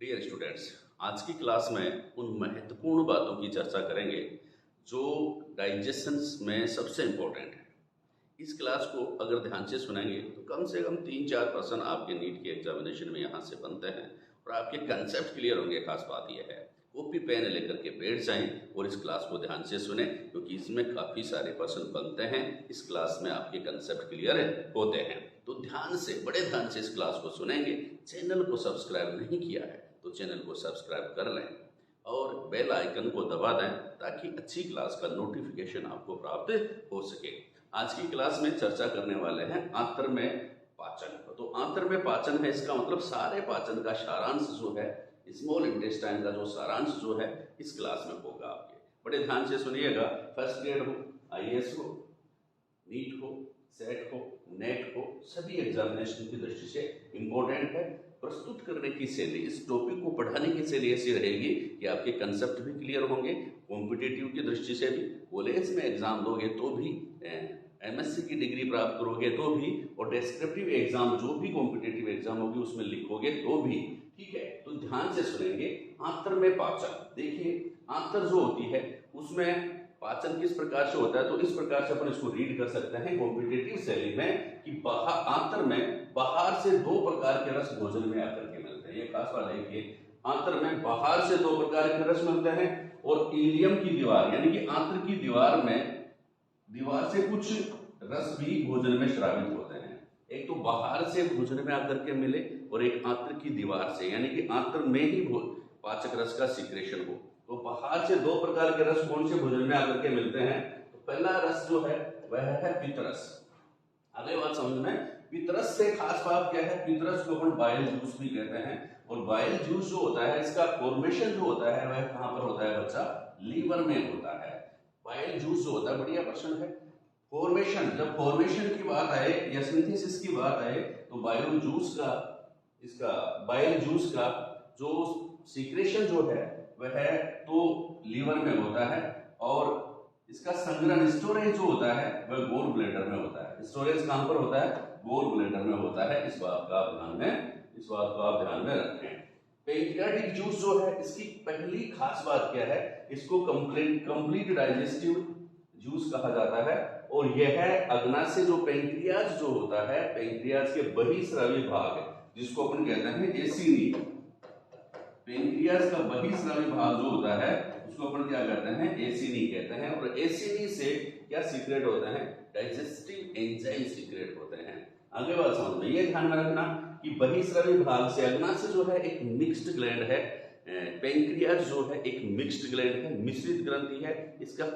Dear students, आज की class में उन महत्वपूर्ण बातों की चर्चा करेंगे जो डाइजेशन में सबसे इम्पोर्टेंट है। इस क्लास को अगर ध्यान से सुनेंगे तो कम से कम 3-4% आपके नीट के एग्जामिनेशन में यहाँ से बनते हैं और आपके कंसेप्ट क्लियर होंगे। खास बात यह है, कॉपी पेन लेकर के बैठ जाएं और इस क्लास को ध्यान से सुने, क्योंकि इसमें काफ़ी सारे प्रश्न बनते हैं। इस क्लास में आपके कंसेप्ट क्लियर होते हैं, तो ध्यान से, बड़े ध्यान से इस क्लास को सुनेंगे। चैनल को सब्सक्राइब नहीं किया है तो चैनल को सब्सक्राइब कर लें और बेल आइकन को दबा दें ताकि अच्छी क्लास का नोटिफिकेशन आपको प्राप्त हो सके। आज की क्लास में चर्चा करने वाले हैं आंत्र में पाचन। तो आंत्र में पाचन है, इसका मतलब सारे पाचन का सारांश जो है, स्मॉल इंटेस्टाइन का जो सारांश जो है, इस क्लास में होगा आपके। बड़े ध्यान से सुनिएगा। फर्स्ट ग्रेड हो, IAS हो, नीट हो, सेट हो, नेट हो, सभी एग्जामिनेशन की दृष्टि से इम्पोर्टेंट है। प्रस्तुत करने की शैली, इस टॉपिक को पढ़ाने की शैली ऐसी रहेगी कि आपके कंसेप्ट भी क्लियर होंगे। कॉम्पिटिटिव की दृष्टि से भी, कॉलेज में एग्जाम दोगे तो भी, MSc की डिग्री प्राप्त करोगे तो भी, और डेस्क्रिप्टिव एग्जाम जो भी कॉम्पिटिटिव एग्जाम होगी उसमें लिखोगे तो भी। ठीक है, तो ध्यान से सुनेंगे। आंत्र में पाचन, देखिए आंत्र जो होती है उसमें पाचन किस प्रकार से होता है, तो इस प्रकार से अपन इसको रीड कर सकते हैं कॉम्पिटिटिव शैली में कि आंत्र में बाहर से दो प्रकार के रस भोजन में आकर के मिलते हैं। ये खास बात है कि आंत्र में बाहर से दो प्रकार के रस मिलते हैं और इलियम की दीवार यानी कि आंत्र की दीवार से कुछ रस भी भोजन में स्रावित होते हैं। एक तो बाहर से भोजन में आकर के मिले और एक आंत्र की दीवार से, यानी कि आंत्र में ही पाचक रस का सिक्रेशन हो। तो बाहर से दो प्रकार के रस कौन से भोजन में आकर के मिलते हैं, तो पहला रस जो है वह है पित्तरस। अगली बात समझ में, पित्तरस से खास बात क्या है, पित्तरस को अपन बाइल जूस भी कहते हैं। और बाइल जूस जो होता है, इसका फॉर्मेशन जो होता है वह कहां पर होता है बच्चा, लीवर में होता है। बाइल जूस जो होता है, बढ़िया प्रश्न है। फॉर्मेशन, जब फॉर्मेशन की बात आए या सिंथेसिस की बात आए तो बाइल जूस का जो सीक्रेशन जो है वह तो लीवर में होता है, और इसका संग्रहण, स्टोरेज जो होता है वह गोल ब्लैडर में होता है। स्टोरेज कहां पर होता है, गोल ब्लैडर में होता है। इस बात को आप ध्यान में रखें। पैंक्रियाटिक जूस जो है, इसकी पहली खास बात क्या है, इसको कंप्लीट डाइजेस्टिव जूस कहा जाता है। और यह है अग्नाशय, जो पैंक्रियाज जो होता है, पैंक्रियाज के बहिस्रावी भाग जिसको अपन कहते हैं एसिनी, पैंक्रियाज का बहिस्रावी भाग जो होता है उसको अपन क्या कहते हैं, एसिनी कहते हैं। और एसिनी से क्या सीक्रेट होते हैं, डाइजेस्टिव एंजाइम सीक्रेट होते हैं। आगे बात समझ में, ये ध्यान में रखना कि बहिस्रावी भाग से, अग्नाशय जो है एक मिक्स्ड ग्लैंड है, पैंक्रियाज जो है एक मिक्स्ड ग्लैंड है, मिश्रित ग्रंथि है। इसका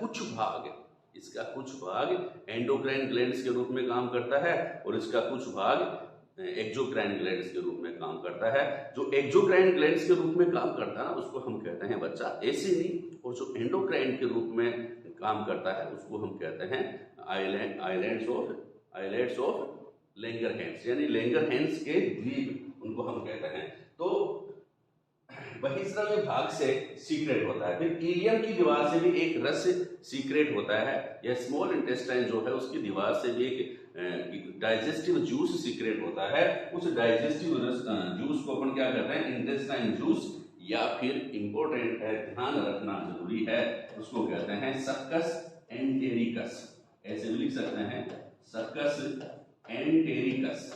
कुछ भाग एंडोक्राइन ग्लैंड्स के रूप में काम करता है और इसका कुछ भाग एक्सोक्राइन ग्लैंड्स के रूप में काम करता है। जो एक्सोक्राइन ग्लैंड्स के रूप में काम करता है उसको हम कहते हैं बच्चा एसिनी, और जो एंडोक्राइन के रूप में काम करता है उसको हम कहते हैं आइलैंड्स ऑफ लैंगरहैंस, यानी लैंगरहैंस के द्वीप, उनको हम कहते हैं। तो बहिस्रावी भाग से सीक्रेट होता है। फिर इलियम की दीवार से भी एक रस सीक्रेट होता है, या स्मॉल इंटेस्टाइन जो है उसकी दीवार से भी एक डाइजेस्टिव जूस सीक्रेट होता है। उस डाइजेस्टिव जूस को अपन क्या कहते हैं, इंटेस्टाइन जूस, या फिर इंपॉर्टेंट है, ध्यान रखना जरूरी है, उसको कहते हैं सक्कस एंटेरिकस। ऐसे भी लिख सकते हैं, सक्कस एंटेरिकस।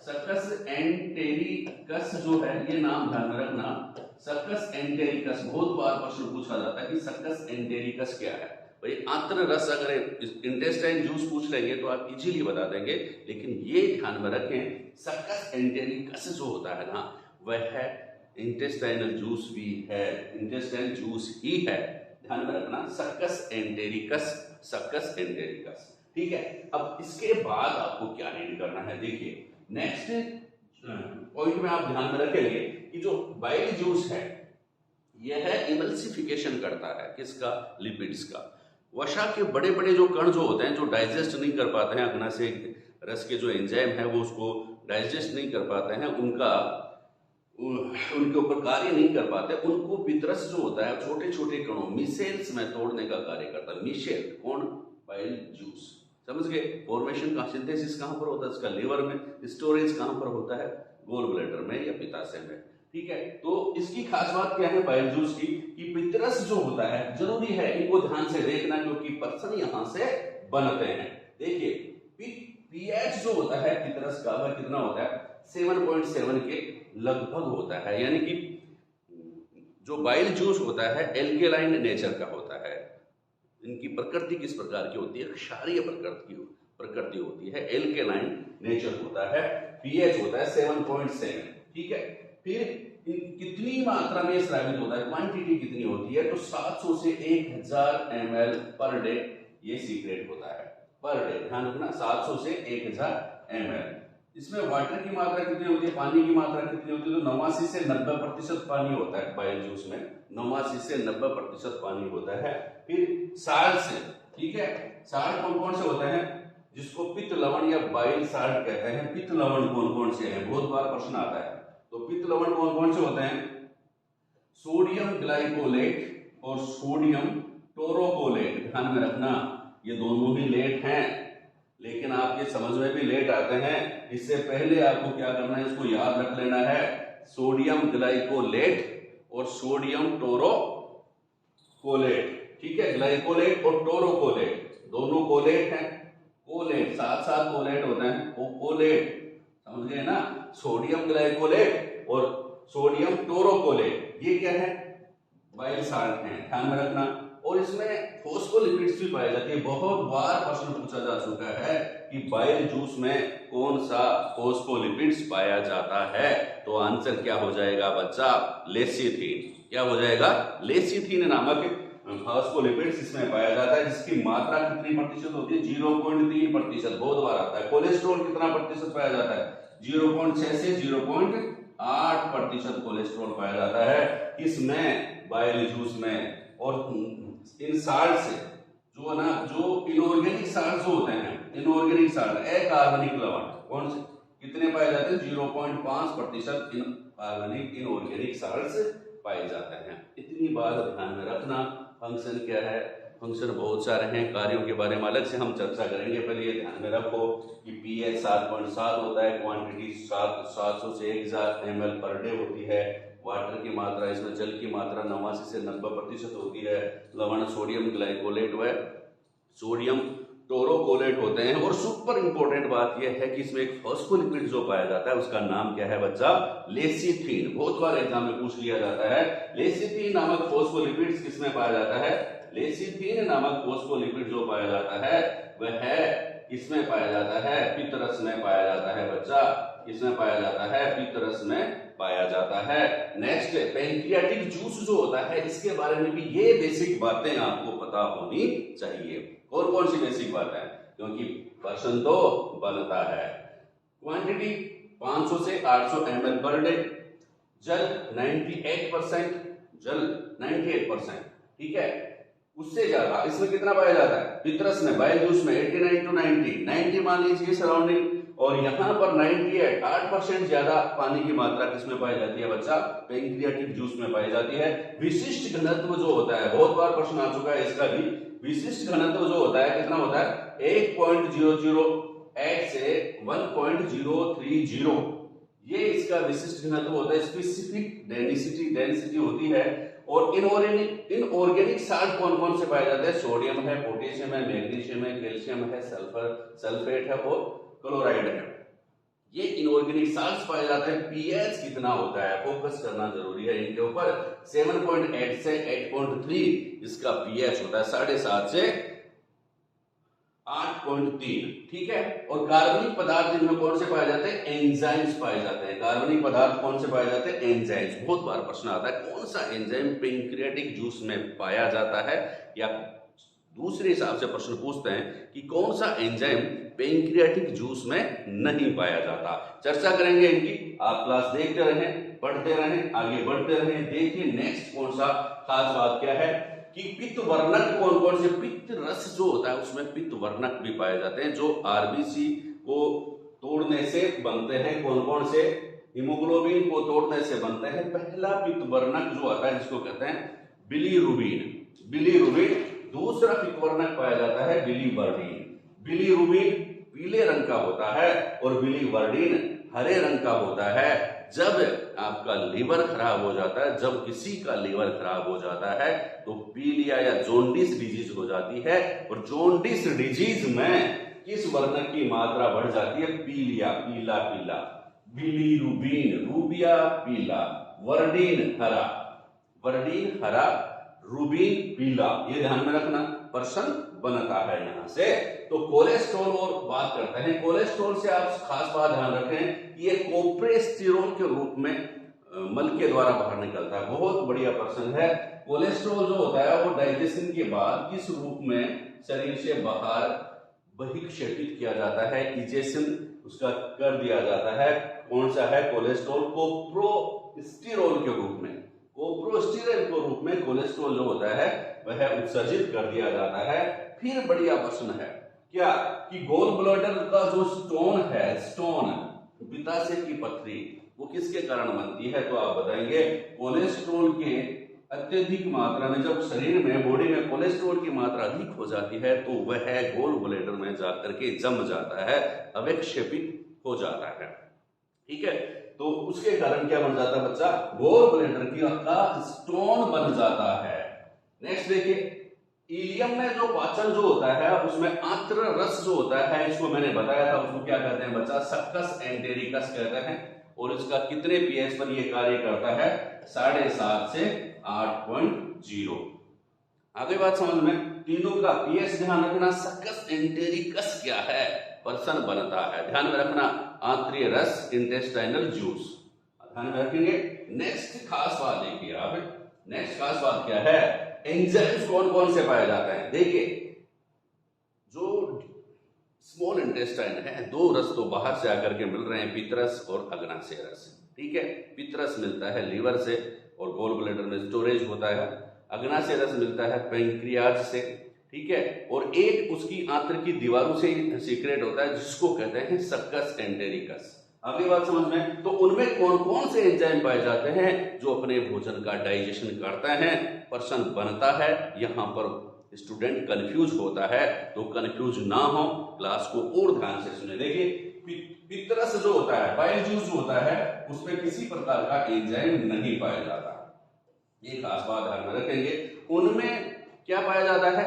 सक्कस एंटेरिकस जो है, ये नाम ध्यान में रखना, सक्कस एंटेरिकस। बहुत बार प्रश्न पूछा जाता है कि सक्कस एंटेरिकस क्या है। भाई आंत्र रस, अगर इंटेस्टाइन जूस पूछ लेंगे तो आप इजीली बता देंगे, लेकिन ये ध्यान में रखें सक्कस एंटेरिकस जो होता है ना, वह है इंटेस्टाइनल जूस भी है, इंटेस्टाइनल जूस ही है। ध्यान में रखना, सक्कस एंटेरिकस। ठीक है, अब इसके बाद आपको क्या रीड करना है, देखिए नेक्स्ट पॉइंट में आप ध्यान में रखेंगे कि जो बाइल जूस है यह इमल्सिफिकेशन करता है, किसका, लिपिड्स का। वसा के बड़े बड़े जो कण जो होते हैं, जो डाइजेस्ट नहीं कर पाते हैं, अग्नाशय रस के जो एंजाइम है वो उसको डाइजेस्ट नहीं कर पाते हैं, उनके ऊपर कार्य नहीं कर पाते, उनको पित्तरस जो होता है छोटे छोटे कणों, मिसेल्स में तोड़ने का कार्य करता है। मिसेल कौन, बाइल जूस। समझ गए, फॉर्मेशन का, सिंथेसिस कहां पर होता है, इसका लीवर में, स्टोरेज कहां पर होता है, गोल ब्लैडर में या पित्ताशय में। ठीक है, तो इसकी खास बात क्या है बाइल जूस की कि पित्तरस जो होता है, जरूरी है इनको ध्यान से देखना क्योंकि पर्सन यहां से बनते हैं। देखिए पीएच जो होता है पित्तरस का वह कितना होता है 7.7 के लगभग होता है, यानी कि जो बाइल जूस होता है एल्केलाइन नेचर का होता है। इनकी प्रकृति किस प्रकार की होती है, क्षारीय प्रकृति होती है, एल्केलाइन नेचर होता है, पीएच होता है 7.7। ठीक है, फिर कितनी मात्रा में स्रावित होता है, क्वांटिटी कितनी होती है, तो 700 से 1000 ml पर डे ये सीक्रेट होता है, पर डे ध्यान रखना 700 से 1000 ml। इसमें वाटर की मात्रा कितनी होती है, पानी की मात्रा कितनी होती है, तो 89 से 90% पानी होता है बाइल जूस में, 89 से 90% पानी होता है। फिर साल्ट से, ठीक है, साल्ट कौन कौन से होते हैं, जिसको पित्त लवण या बाइल साल्ट कहते हैं। पित्त लवण कौन कौन से हैं, बहुत बार प्रश्न आता है, तो पित्त लवण कौन कौन से होते हैं, सोडियम ग्लाइकोलेट और सोडियम टोरोकोलेट। ध्यान में रखना ये दोनों ही लेट हैं, लेकिन आपके समझ में भी लेट आते हैं, इससे पहले आपको क्या करना है, इसको याद रख लेना है, सोडियम ग्लाइकोलेट और सोडियम टोरोकोलेट। ठीक है, ग्लाइकोलेट और टोरोकोलेट दोनों कोलेट हैं, कोलेट साथ साथ कोलेट होते हैं, वो कोलेट समझ गए ना, सोडियम ग्लाइकोलेट और सोडियम टोरोकोलेट ये क्या है, बाइल साल्ट हैं, ध्यान में रखना। और इसमें फॉस्फोलिपिड्स भी पाए जाते हैं। बहुत बार प्रश्न पूछा जा चुका है कि बाइल जूस में कौन सा फॉस्फोलिपिड्स पाया जाता है, तो आंसर क्या हो जाएगा बच्चा, लेसिथिन। क्या हो जाएगा, लेसिथिन नामक फॉस्फोलिपिड्स इसमें पाया जाता है, जिसकी मात्रा कितनी प्रतिशत होती है, 0.3%। बहुत बार आता है। कोलेस्ट्रॉल कितना प्रतिशत पाया जाता है, 0.6 से 0.8% कोलेस्ट्रॉल पाया जाता है किसमें, बाइल जूस में। और इन साल्ट से जो ना, जो इनऑर्गेनिक साल्ट जो होते हैं, इनऑर्गेनिक साल्ट अकार्बनिक लवण कौन से कितने पाए जाते हैं, 0.5% इनऑर्गेनिक इनऑर्गेनिक साल्ट्स पाए जाते हैं। इतनी बात ध्यान में रखना। फंक्शन क्या है, फंक्शन बहुत सारे हैं, कार्यों के बारे में अलग से हम चर्चा करेंगे। पहले ये ध्यान में रखो कि पीएच 7.7 होता है, क्वांटिटी 700 से 1000 ml पर डे होती है। वाटर की मात्रा, इसमें जल की मात्रा 89 से 90% होती है। लवण सोडियम ग्लाइकोलेट व सोडियम टोरोकोलेट होते हैं। और सुपर इंपॉर्टेंट बात यह है कि इसमें एक फॉस्फोलिपिड जो पाया जाता है उसका नाम क्या है बच्चा, लेसिथिन। बहुत बार एग्जाम में पूछ लिया जाता है, लेसिथिन नामक फॉस्फोलिपिड किसमें पाया जाता है, लेसिथिन नामक फॉस्फोलिपिड जो पाया जाता है वह है किसमें पाया जाता है, पित्तरस में पाया जाता है बच्चा। किसमें पाया जाता है, पित्तरस में पाया जाता है। नेक्स्ट पैंक्रियाटिक जूस जो होता है, इसके बारे में भी ये बेसिक बातें आपको पता होनी चाहिए। और कौन सी बेसिक बात है, क्योंकि प्रश्न तो बनता है। क्वांटिटी 500 से 800 ml पर डे, जल 98%, जल 98%, ठीक है। उससे ज्यादा इसमें कितना पाया जाता है, पित्तरस में, बाइल जूस में 89 to 90 मान लीजिए सराउंडिंग, और यहाँ पर 98 8% ज्यादा पानी की मात्रा किसमें पाई जाती है बच्चा, पैंक्रियाटिक जूस में पाई जाती है। विशिष्ट घनत्व जो होता है, बहुत बार प्रश्न आ चुका है इसका भी, विशिष्ट घनत्व जो होता है कितना होता है, 1.008 से 1.030, ये इसका विशिष्ट घनत्व होता है। स्पेसिफिक डेंसिटी होती है। और इनऑर्गेनिक साल्ट कौन कौन से पाए जाते हैं, सोडियम है, पोटेशियम है, मैग्नीशियम है, कैल्शियम है, सल्फेट है और क्लोराइड है। ये इनऑर्गेनिक साल्ट्स पाए जाते हैं। पीएच कितना होता है, फोकस करना जरूरी है इनके ऊपर। 7.8 से 8.3 इसका पीएच होता है, 7.5 से 8.3, ठीक है। और कार्बनिक पदार्थ इनमें कौन से पाए जाते हैं, एंजाइम्स पाए जाते हैं। कार्बनिक पदार्थ कौन से पाए जाते हैं, एंजाइम्स। बहुत बार प्रश्न आता है कौन सा एंजाइम पैंक्रियाटिक जूस में पाया जाता है, या दूसरे हिसाब से प्रश्न पूछते हैं कि कौन सा एंजाइम पैंक्रियाटिक जूस में नहीं पाया जाता। चर्चा करेंगे इनकी। आप क्लास देखते रहें, पढ़ते रहें, आगे बढ़ते रहें। देखिए नेक्स्ट कौन सा खास बात क्या है कि पित्त वर्णक कौन कौन से, पित्त रस जो होता है उसमें पित्त वर्णक भी पाए जाते हैं, जो आरबीसी को तोड़ने से बनते हैं। कौन कौन से, हीमोग्लोबिन को तोड़ने से बनते हैं। पहला पित्त वर्णक जो आता है जिसको कहते हैं बिलीरुबिन। दूसरा पित्त वर्णक पाया जाता है बिलीवर्डिन। बिलीरुबिन पीले रंग का होता है और बिलीवर्डिन हरे रंग का होता है। जब आपका लीवर खराब हो जाता है, जब किसी का लीवर खराब हो जाता है तो पीलिया या जॉन्डिस डिजीज हो जाती है। और जॉन्डिस डिजीज में किस वर्ण की मात्रा बढ़ जाती है? पीलिया, पीला पीला, बिलीरुबिन, रूबिया पीला, वर्डिन हरा, वर्डिन हरा, रूबिन पीला, ये ध्यान में रखना, पर्सन बनता है यहां से। तो कोलेस्ट्रॉल और बात करते हैं। कोलेस्ट्रॉल से आप खास बात ध्यान रखें, ये कोलेस्टेरोल के रूप में मल के द्वारा बाहर निकलता है। बहुत बढ़िया पर्सन है। कोलेस्ट्रॉल जो होता है वो डाइजेशन के बाद किस रूप में शरीर से बाहर बहिक्षेपित किया जाता है? इजेशन उसका कर दिया जाता है। कौन सा है? कोलेस्ट्रॉल कोप्रोस्टिरोल के रूप में, कोप्रोस्टिरोल के रूप में कोलेस्ट्रॉल जो होता है वह उत्सर्जित कर दिया जाता है। फिर बढ़िया प्रश्न है क्या कि गोल ब्लैडर का जो स्टोन है, स्टोन पित्ताशय की पथरी, वो किसके कारण बनती है? तो आप बताएंगे कोलेस्ट्रॉल के अत्यधिक मात्रा में, जब शरीर में बॉडी में कोलेस्ट्रॉल की मात्रा अधिक हो जाती है तो वह गोल ब्लैडर में जाकर के जम जाता है, अवक्षेपित हो जाता है। ठीक है, तो उसके कारण क्या बन जाता है बच्चा? गोल ब्लैडर का स्टोन बन जाता है। नेक्स्ट देखिए, इलियम में जो पाचन जो होता है उसमें आंत्र रस जो होता है, इसको मैंने बताया था, उसको क्या कहते हैं बच्चा? सक्कस एंटेरिकस कहते हैं। और इसका कितने पीएच पर ये कार्य करता है? 7.5 से 8.0। आगे बात समझ में, तीनों का पीएच ध्यान रखना। सक्कस एंटेरिकस क्या है? पर्सन बनता है, ध्यान में रखना। आंत्रीय रस, इंटेस्टाइनल जूस, ध्यान में रखेंगे। नेक्स्ट खास बात देखिए आप, नेक्स्ट खास बात क्या है? एंजाइम्स कौन कौन से पाए जाते हैं? देखिए, जो स्मॉल इंटेस्टाइन है, दो रस तो बाहर से आकर के मिल रहे हैं, पितरस और अग्नाशय रस। ठीक है, पितरस मिलता है लीवर से और गोल ब्लैडर में स्टोरेज होता है। अग्नाशय रस मिलता है पैंक्रियाज से। ठीक है, और एक उसकी आंत्र की दीवारों से सीक्रेट होता है जिसको कहते हैं सक्कस एंटेरिकस। अगली बात समझ में, तो उनमें कौन कौन से एंजाइम पाए जाते हैं जो अपने भोजन का डाइजेशन करता है, पर्सन बनता है? यहां पर स्टूडेंट कंफ्यूज होता है, तो कंफ्यूज ना हो, क्लास को और ध्यान से सुने। देखिए, पितरस जो होता है, बाइल जूस जो होता है, उसमें किसी प्रकार का एंजाइम नहीं पाया जाता। ये खास बात ध्यान में रखेंगे। उनमें क्या पाया जाता है?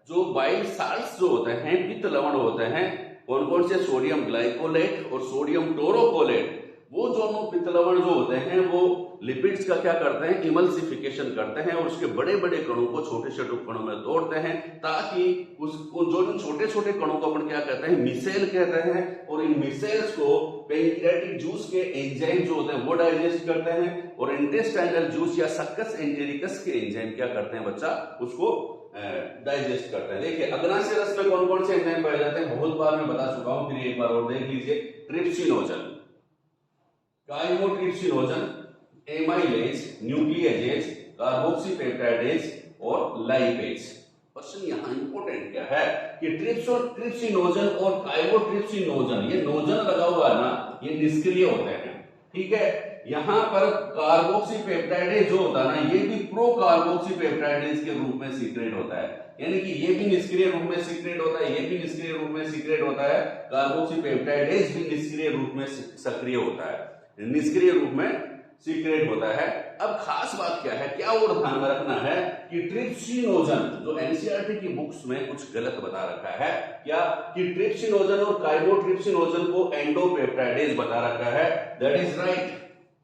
जो बाइल साल्ट्स जो होते हैं, पित्त लवण होते हैं, कौन कौन से? सोडियम ग्लाइकोलेट और सोडियम टोरोकोलेट। वो दोनों पित्त लवण जो होते हैं वो लिपिड्स का क्या करते हैं? इमल्सिफिकेशन करते हैं और उसके बड़े बड़े कणों को छोटे छोटे कणों में तोड़ते हैं, ताकि उसको जो छोटे छोटे कणों को अपन क्या कहते हैं? मिसेल कहते हैं। और इन मिसेल्स को पैंक्रियाटिक जूस के एंजाइम जो होते हैं वो डाइजेस्ट करते हैं, और इंटेस्टाइनल जूस या सक्कस एंटेरिकस के एंजाइम क्या करते हैं बच्चा? उसको डाइजेस्ट करते हैं। देखिए, अग्नाशय रस में कौन कौन से एंजाइम पाए जाते हैं? बहुत बार मैं बता चुका हूं, फिर एक बार और देख लीजिए। ट्रिप्सिनोजन, काइमोट्रिप्सिनोजन, एमाइलेज, न्यूक्लियेजेज, कार्बोक्सीपेप्टाइडेज और लाइपेज। क्वेश्चन यहाँ इंपॉर्टेंट क्या है कि ट्रिप्सिनोजन और काइमोट्रिप्सिनोजन, ये नोजन लगा हुआ है ना, ये निष्क्रिय होते हैं। ठीक है, यहां पर कार्बोक्सीपेप्टाइडेज जो होता है ना, ये भी प्रो कार्बोक्सीपेप्टाइडेज के रूप में सीक्रेट होता है, यानी कि ये भी निष्क्रिय रूप में सीक्रेट होता है, ये भी निष्क्रिय रूप में सीक्रेट होता है। कार्बोक्सीपेप्टाइडेज भी निष्क्रिय रूप में सक्रिय होता है, निष्क्रिय रूप में सीक्रेट होता है। अब खास बात क्या है, क्या और ध्यान में रखना है कि ट्रिप्सिनोजन, जो एनसीईआरटी की बुक्स में कुछ गलत बता रखा है, क्या कि ट्रिप्सिनोजन और काइमोट्रिप्सिनोजन को एंडोपेप्टाइडेज बता रखा है। दैट इज राइट,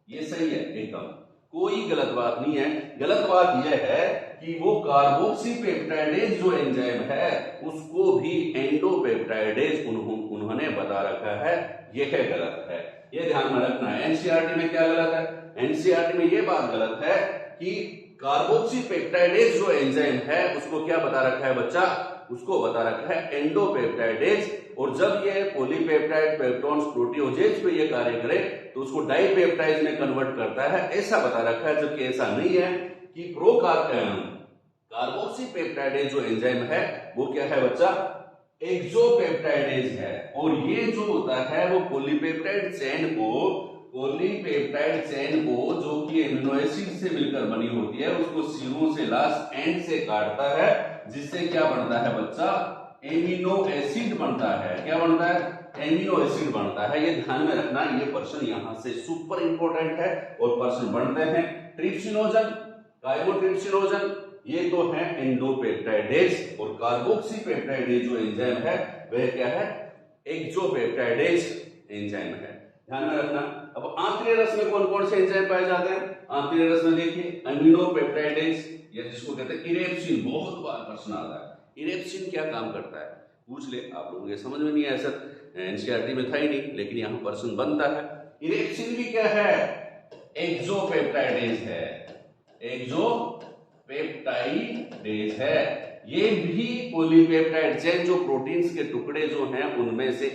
ये सही है एकदम, कोई गलत बात नहीं है। गलत बात यह है कि वो कार्बोक्सीपेप्टाइडेज जो एंजाइम है उसको भी एंडोपेप्टाइडेज उन्होंने बता रखा है, यह गलत है, ये ध्यान में रखना है। एनसीईआरटी में क्या गलत है? एनसीईआरटी में ये बात गलत है कि कार्बोक्सीपेप्टाइडेज जो एंजाइम है उसको क्या बता रखा है बच्चा? उसको बता रखा है एंडोपेप्टाइडेज, और जब ये पॉलीपेप्टाइड पेप्टोन्स प्रोटीओजेज पे ये कार्य करे तो उसको डाइपेप्टाइड में कन्वर्ट करता है, ऐसा बता रखा है। जबकि ऐसा नहीं है कि प्रो कार्बोक्सीपेप्टाइडेज जो एंजाइम है वो क्या है बच्चा? एक्सोपेप्टाइडेज है। और ये जो होता है वो पॉलीपेप्टाइड चेन को जो कि एमिनो एसिड से मिलकर बनी होती है उसको सिरों से लास्ट एंड से काटता है, जिससे क्या बनता है बच्चा? एमिनो एसिड बनता है। क्या बनता है? एमिनो एसिड बनता है। ये ध्यान में रखना, ये पर्सन यहां से सुपर इंपोर्टेंट है। और पर्सन बनते हैं ट्रिप्सिनोजन, काइमोट्रिप्सिनोजन, ये तो है एंडोपेप्टाइडेज। और कार्बोक्सीपेप्टाइडेज जो एंजाइम है वह क्या है, एक्सोपेप्टाइडेज एंजाइम है। ध्यान में रखना। अब आंतरिक रस में कौन कौन से एंजाइम पाए जाते हैं? आंतरिक रस में देखिए अमीनोपेप्टाइडेज, या जिसको कहते हैं इरेप्सिन, बहुत बार प्रश्न आता है इरेप्सिन क्या काम करता है, पूछ ले। आप लोगों के समझ में नहीं आया सर, एनसीईआरटी में था ही नहीं, लेकिन यहाँ प्रश्न बनता है। इरेप्सिन भी क्या है, एक्सोपेप्टाइडेज है, एक्सोपेप्टाइडेज है। ये भी पॉलीपेप्टाइड चेन, जो प्रोटीन्स के टुकड़े जो हैं उनमें से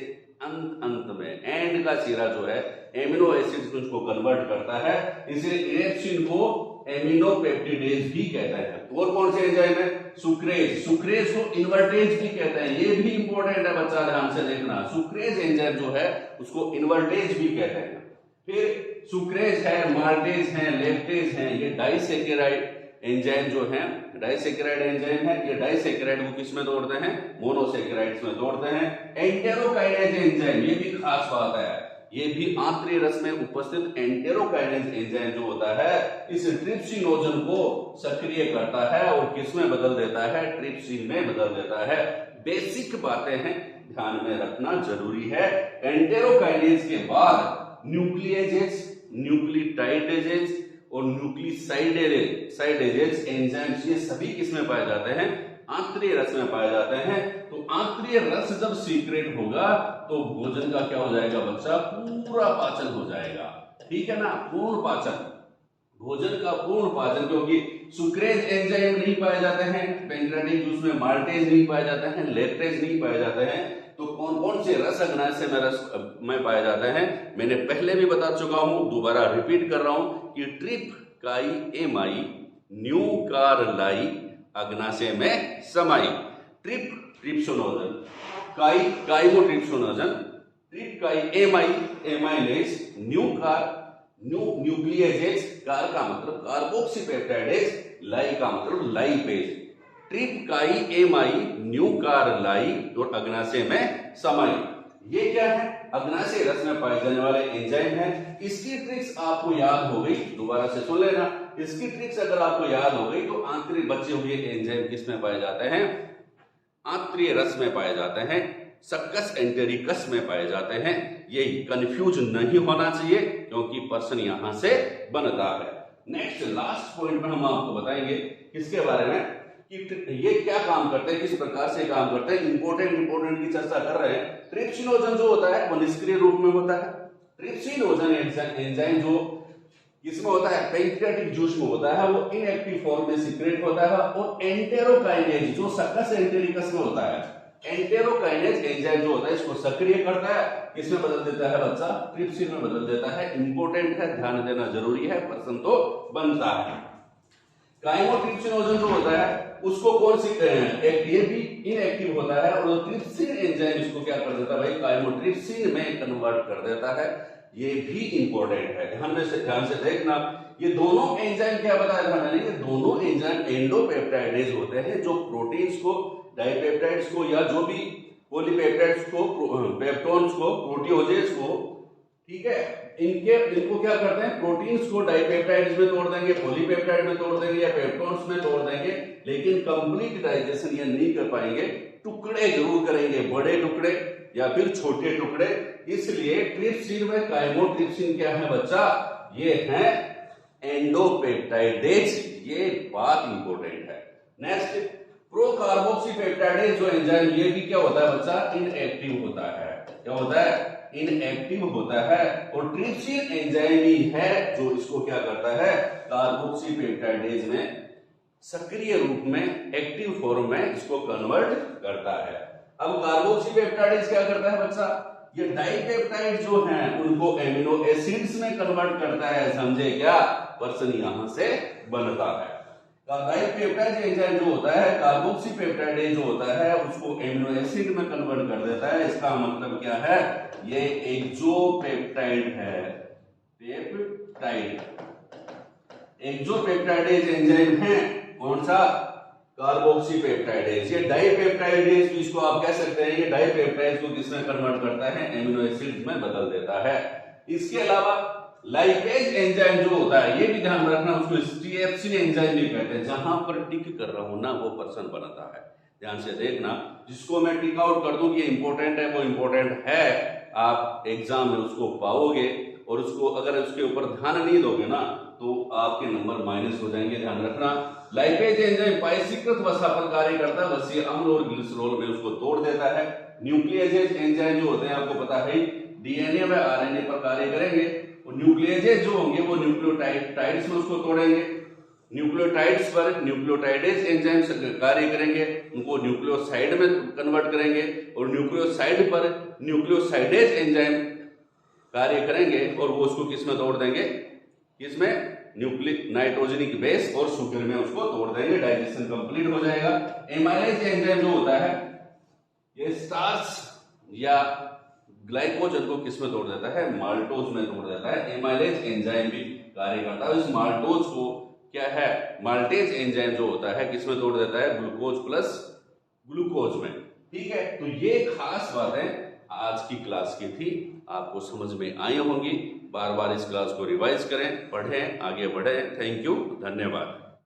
अंत में एंड का चीरा जो है एमिनो एसिड को कन्वर्ट करता है, इसलिए इरेप्सिन को एमिनोपेप्टिडेज भी कहते हैं। और कौन से एंजाइम है, सुक्रेज, सुक्रेज को इन्वर्टेज भी कहते हैं। ये भी इंपॉर्टेंट है बच्चा, ध्यान से देखना। सुक्रेज एंजाइम जो है उसको इन्वर्टेज भी कहते हैं। फिर सुक्रेज है, माल्टेज है, लेक्टेज है, ये डाइसेकेराइड एंजाइम जो है, डाइसेकेराइड एंजाइम है। ये डाइसेकेराइड को किस में तोड़ते हैं, मोनोसेकेराइड्स में तोड़ते हैं। एंटेरोकाइनेज एंजाइम, ये भी खास बात है, ये भी आंतरिक रस में उपस्थित एंटेरोकाइनेज एंजाइम जो होता है इस ट्रिप्सिनोजन को सक्रिय करता है और किस में बदल देता है, ट्रिप्सिन में बदल देता है। बेसिक बातें हैं, ध्यान में रखना जरूरी है। एंटेरोकाइनेज के बाद न्यूक्लियेजेस, न्यूक्लियोटाइडेजेस और न्यूक्लियोसाइडेजेस एंजाइम्स, ये सभी किसमें पाए जाते हैं, आंतरिक रस में पाए जाते हैं। तो आंतरिक रस जब सीक्रेट होगा तो भोजन का क्या हो जाएगा बच्चा, पूरा पाचन हो जाएगा। ठीक है ना, पूर्ण पाचन, भोजन का पूर्ण पाचन। क्योंकि सुक्रेज एंजाइम नहीं पाए जाते हैं पैंक्रियाटिक जूस में, माल्टेज नहीं पाए जाते हैं, लेक्टेज नहीं पाए जाते हैं, तो कौन कौन से रस अग्नाशय में रस में पाए जाते हैं मैंने पहले भी बता चुका हूं, दोबारा रिपीट कर रहा हूं कि ट्रिप काई एमाई न्यू कारलाई अग्नाशय में समाई। ट्रिप ट्रिप्सिनोजन, काई काइमोट्रिप्सिनोजन, ट्रिप काई एमाइलेज, न्यू कार न्यूक्लियेजेज, कार का मतलब कार्बोक्सीपेप्टाइडेज, लाई का मतलब लाइपेज। ट्रिप काई एमाई न्यू कारलाई और अग्नाशय में समाई, ये क्या है, अग्नाशय रस में पाए जाने वाले एंजाइम है। इसकी ट्रिक्स आपको याद हो गई, दोबारा से सुन लेना। इसकी ट्रिक्स अगर आपको याद हो गई तो आंतरिक बचे हुए एंजाइम किस में पाए जाते हैं, आंतरिक रस में पाए जाते हैं, सक्कस एंटेरिकस में पाए जाते हैं। ये कंफ्यूज नहीं होना चाहिए क्योंकि पर्सन यहां से बनता है। नेक्स्ट लास्ट पॉइंट में हम आपको बताएंगे किसके बारे में, कि ये क्या काम करते हैं, किस प्रकार से काम करते हैं। इंपोर्टेंट की चर्चा कर रहे हैं। ट्रिप्सिनोजन जो होता है वो निष्क्रिय रूप में होता है। ट्रिप्सिनोजन एंजाइम जो किसमें होता है, पैंक्रियाटिक जूस में होता है, वो इनएक्टिव फॉर्म में सीक्रेट होता है। और एंटेरोकाइनेज जो सक्कस एंटेरिकस में होता है, एंटेरोकाइनेज एंजाइम जो होता है इसको सक्रिय करता है, किसमें बदल देता है बच्चा, ट्रिप्सिन में बदल देता है। इंपोर्टेंट है, ध्यान देना जरूरी है, पर्सन तो बनता है। काइमोट्रिप्सिनोजन जो होता है उसको कौन सी ये भी इनएक्टिव होता है और ट्रिप्सिन एंजाइम इसको क्या कर देता है भाई, काइमोट्रिप्सिन में कन्वर्ट कर देता है। ये भी इंपॉर्टेंट है, ध्यान से देखना। ये दोनों एंजाइम क्या बताया था मैंने, ये दोनों एंजाइम एंडोपेप्टाइडेज होते हैं जो प्रोटीन्स को, डाइपेप्टाइड्स को या जो भी पॉलीपेप्टाइड्स को, पेप्टोन्स को, प्रोटियोजेज को, ठीक है, इनको क्या करते हैं, प्रोटीन्स को डाइपेप्टाइड्स में तोड़ देंगे, पॉलीपेप्टाइड में तोड़ देंगे या पेप्टोन्स में तोड़ देंगे, लेकिन कंप्लीट डाइजेशन ये नहीं कर पाएंगे। टुकड़े जरूर करेंगे, बड़े टुकड़े या फिर छोटे टुकड़े। इसलिए ट्रिप्सिन में काइमोट्रिप्सिन क्या है बच्चा, ये है एंडोपेप्टाइडेज। ये बात इंपॉर्टेंट है। नेक्स्ट प्रोकार्बोक्सीपेप्टाइडेज जो एंजाइम, ये भी क्या होता है बच्चा, इनएक्टिव होता है। क्या होता है, इनएक्टिव होता है। और ट्रिप्सिन एंजाइम ही है जो इसको क्या करता है, कार्बोक्सीपेप्टाइडेज में सक्रिय रूप में, एक्टिव फॉर्म में इसको कन्वर्ट करता है। अब कार्बोक्सीपेप्टाइडेज क्या करता है बच्चा, ये डाइपेप्टाइड जो हैं उनको एमिनो एसिड्स में कन्वर्ट करता है। समझे क्या, पर्सन यहां से बनता है। डाइपेप्टाइड एंजाइम जो होता है, कार्बोक्सीपेप्टाइडेज जो होता है उसको एमिनो एसिड में कन्वर्ट कर देता है। इसका मतलब क्या है, ये एक्सोपेप्टाइड है, पेप्टाइड एक्सोपेप्टाइडेज एंजाइम है। कौन सा, कार्बोक्सीपेप्टाइडेज। ये डाइपेप्टाइडेज भी इसको आप कह सकते हैं, ये डाइपेप्टाइड को किसमें कन्वर्ट करता है, एमिनो एसिड में बदल देता है। इसके अलावा लाइपेज एंजाइम जो होता है, ये भी ध्यान रखना, उसको TFC एंजाइम भी कहते हैं। जहां पर टिक कर रहा हूं ना वो पर्सन बनाता है, ध्यान से देखना। जिसको मैं टिक आउट कर दूं कि इंपॉर्टेंट है, वो इंपॉर्टेंट है, आप एग्जाम में उसको पाओगे। और उसको अगर उसके ऊपर ध्यान नहीं दोगे ना तो आपके नंबर माइनस हो जाएंगे, ध्यान रखना। लाइपेज एंजाइम पाइसीकृत वसा पर कार्य करता है, वसीय अम्ल और ग्लिसरॉल में उसको तोड़ देता है। न्यूक्लियेजेज एंजाइम जो होते हैं आपको पता है, डीएनए व आरएनए पर कार्य करेंगे। और न्यूक्लियेजेज जो होंगे वो न्यूक्लियोटाइड्स में उसको तोड़ेंगे। न्यूक्लियोटाइड्स पर न्यूक्लियोटाइडेज एंजाइम कार्य करेंगे, उनको न्यूक्लियोसाइड में कन्वर्ट करेंगे। और न्यूक्लियोसाइड पर न्यूक्लियोसाइडेज एंजाइम कार्य करेंगे और वो उसको किस में तोड़ देंगे, किसमें, न्यूक्लिक नाइट्रोजनिक बेस और शुगर में उसको तोड़ देंगे, डाइजेशन कंप्लीट हो जाएगा। एमाइलेज एंजाइम जो होता है ये स्टार्च या ग्लाइकोजन को किस में तोड़ देता है, माल्टोज में तोड़ देता है। एमाइलेज एंजाइम भी कार्य करता है। इस माल्टोज को क्या है, माल्टेज एंजाइम जो होता है किस में तोड़ देता है, ग्लूकोज प्लस ग्लूकोज में। ठीक है, तो ये खास बातें आज की क्लास की थी, आपको समझ में आई होंगी। बार बार इस क्लास को रिवाइज करें, पढ़ें, आगे बढ़ें। थैंक यू, धन्यवाद।